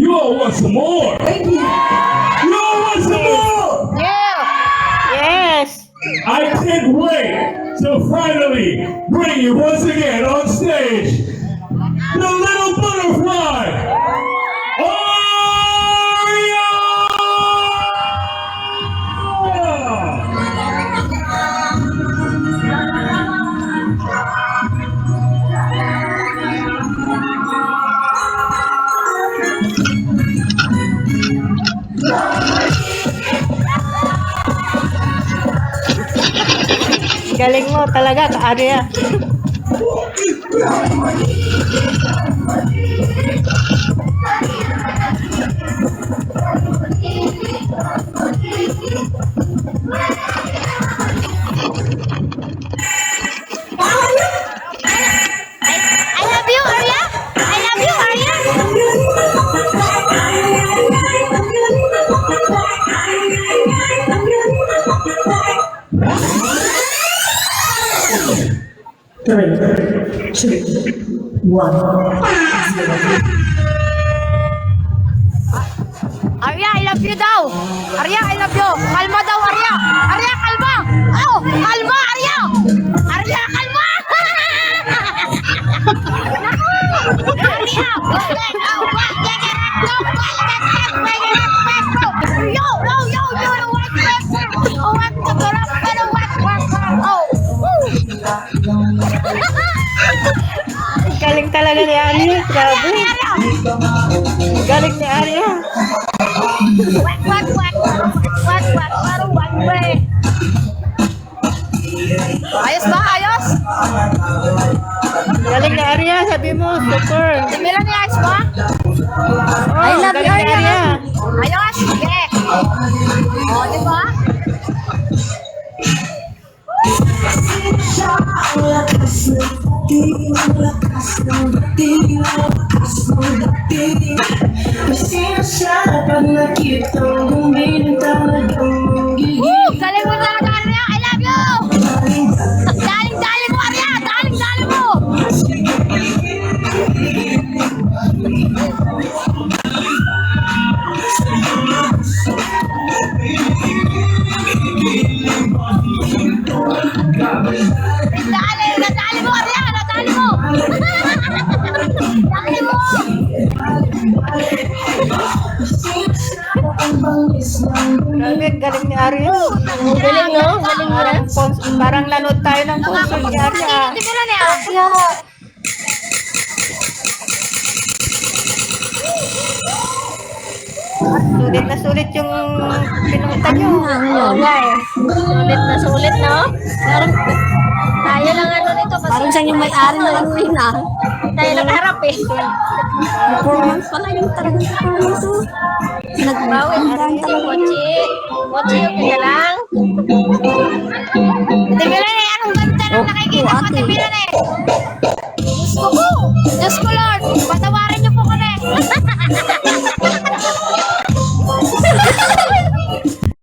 You all want some more. Thank you. You all want some more. Yeah. Yes. I can't wait to finally bring you once again on stage the little butterfly, Galing mo talaga, Arya. I love you, Arya. I love you, Arya. Three, two, one. Arya, I love you daw. Arya, I love you. Kalma daw, Arya. Arya, kalma. Oh, kalma, Arya. Arya, kalma. Arya, galing talaga ni Arya. Grabe. Galing ni Arya. Ayos ba? Ayos? Galing ni Arya, sabi mo, super. Sabi lang ni ayos ba? I love you, Arya. Ayos, sige. O, di ba? Galing mo talaga, Arya. I love you. Daling mo, Arya. Daling mo. Nadali mo, Arya. Nadali mo. Dali mo. Grabe, galing ni Arya. Galing, no? Galing mo rin. Parang nanood tayo ng concert ni Arya. Hindi mo lang ni Arya. Sulit yung pinunta nyo. Oo nga eh. Sulit, no? Parang, tayo lang ano nito kasi. Parang siya yung may-ari na lang rin ah. Tayo nagharap eh. Performance pala yung talagang performance oh. Nagbawin. Mochi, okay ka lang?